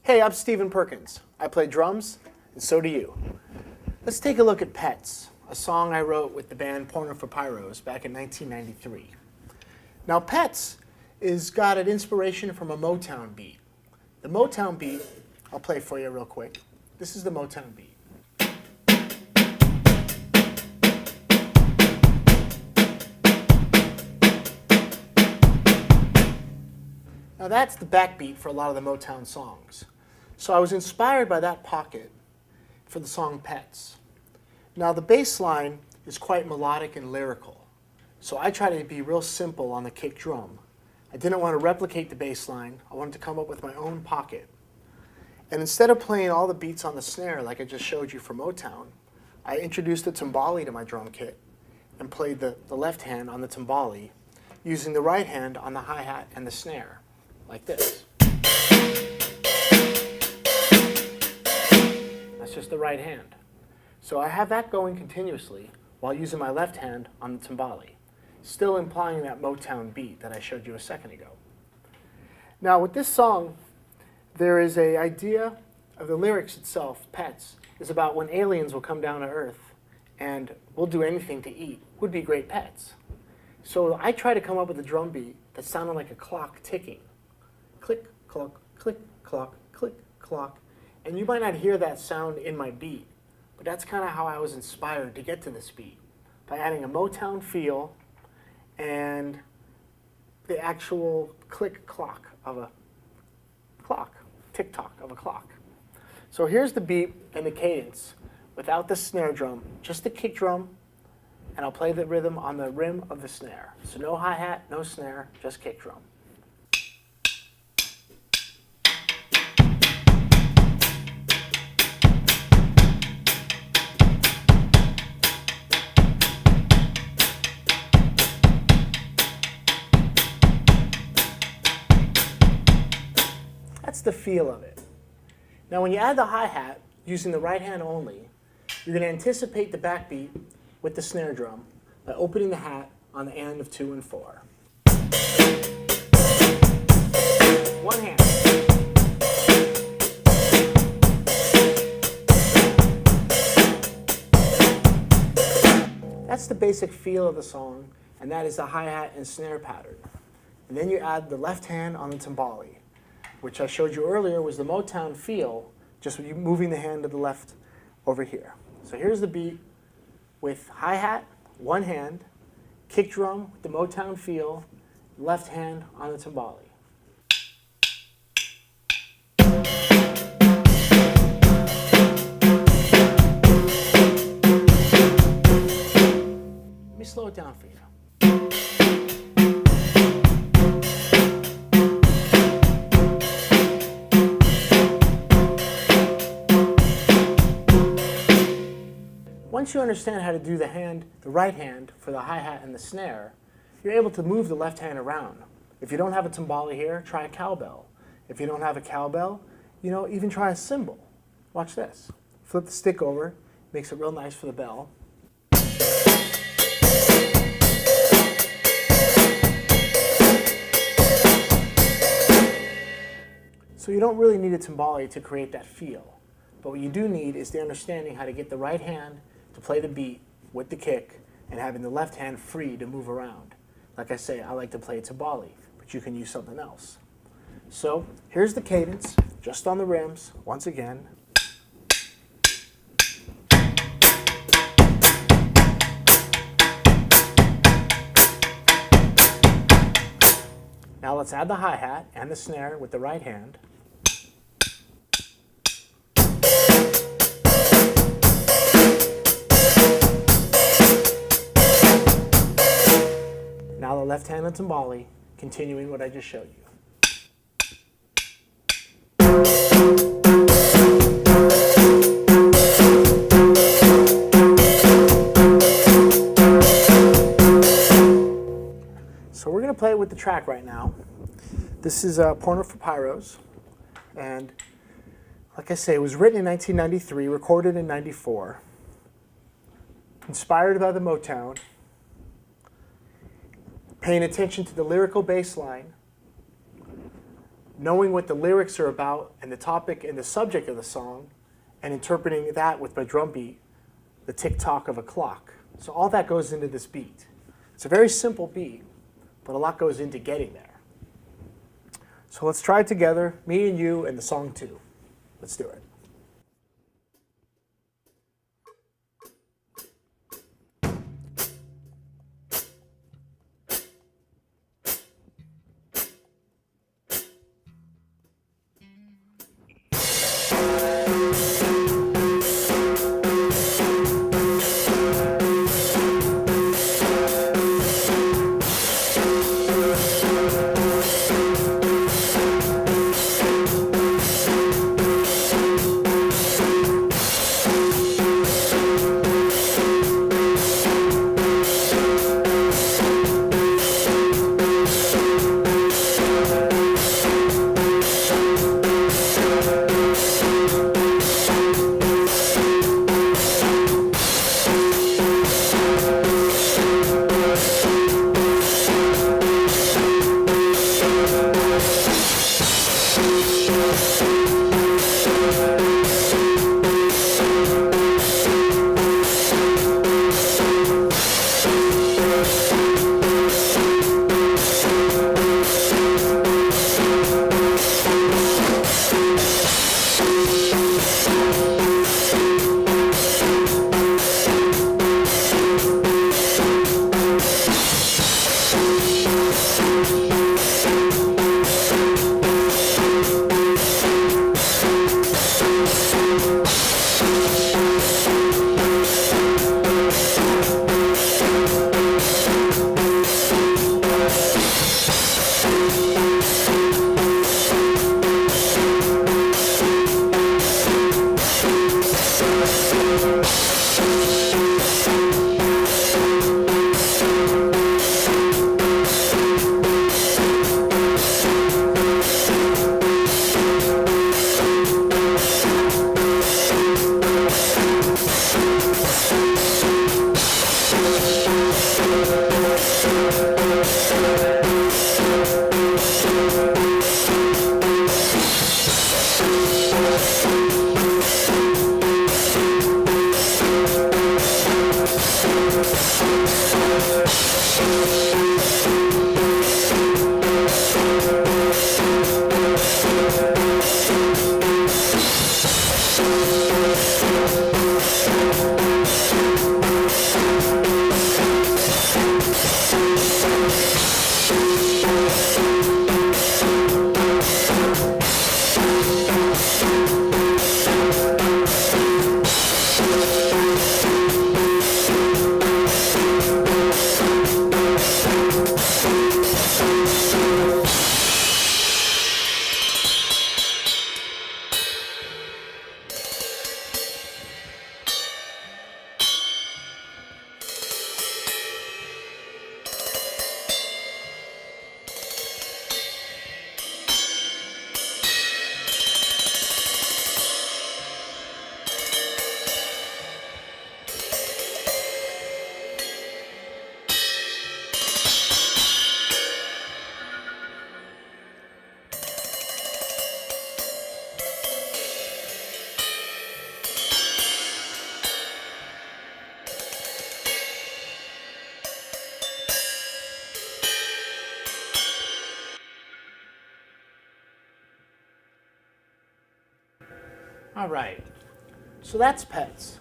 Hey, I'm Stephen Perkins. I play drums, and so do you. Let's take a look at Pets, a song I wrote with the band Porno for Pyros back in 1993. Now, Pets is got an inspiration from a Motown beat. The Motown beat, I'll play for you real quick. This is the Motown beat. Now that's the backbeat for a lot of the Motown songs. So I was inspired by that pocket for the song Pets. Now the bass line is quite melodic and lyrical. So I try to be real simple on the kick drum. I didn't want to replicate the bass line. I wanted to come up with my own pocket. And instead of playing all the beats on the snare like I just showed you for Motown, I introduced the timbali to my drum kit and played the left hand on the timbali using the right hand on the hi-hat and the snare, like this. That's just the right hand. So I have that going continuously while using my left hand on the timbali, still implying that Motown beat that I showed you a second ago. Now with this song, there is an idea of the lyrics itself, Pets, is about when aliens will come down to Earth and we'll do anything to eat, would be great pets. So I try to come up with a drum beat that sounded like a clock ticking. Click, clock, click, clock, click, clock. And you might not hear that sound in my beat, but that's kind of how I was inspired to get to this beat, by adding a Motown feel and the actual click clock of a clock, tick-tock of a clock. So here's the beat and the cadence without the snare drum, just the kick drum, and I'll play the rhythm on the rim of the snare. So no hi-hat, no snare, just kick drum. That's the feel of it. Now when you add the hi-hat using the right hand only, you're going to anticipate the backbeat with the snare drum by opening the hat on the end of 2 and 4. One hand. That's the basic feel of the song, and that is the hi-hat and snare pattern. And then you add the left hand on the timbali, which I showed you earlier was the Motown feel, just you moving the hand to the left over here. So here's the beat with hi-hat, one hand, kick drum with the Motown feel, left hand on the timbali. Let me slow it down for you. Once you understand how to do the right hand for the hi-hat and the snare, you're able to move the left hand around. If you don't have a timbali here, try a cowbell. If you don't have a cowbell, even try a cymbal. Watch this. Flip the stick over, makes it real nice for the bell. So you don't really need a timbali to create that feel. But what you do need is the understanding how to get the right hand to play the beat with the kick and having the left hand free to move around. Like I say, I like to play timbali, but you can use something else. So here's the cadence, just on the rims, once again. Now let's add the hi-hat and the snare with the right hand. Now the left hand on timbali, continuing what I just showed you. So we're going to play it with the track right now. This is Porno for Pyros, and like I say, it was written in 1993, recorded in 94, inspired by the Motown, paying attention to the lyrical bass line, knowing what the lyrics are about and the topic and the subject of the song, and interpreting that with my drum beat, the tick-tock of a clock. So all that goes into this beat. It's a very simple beat, but a lot goes into getting there. So let's try it together, me and you, and the song too. Let's do it. All right, so that's Pets.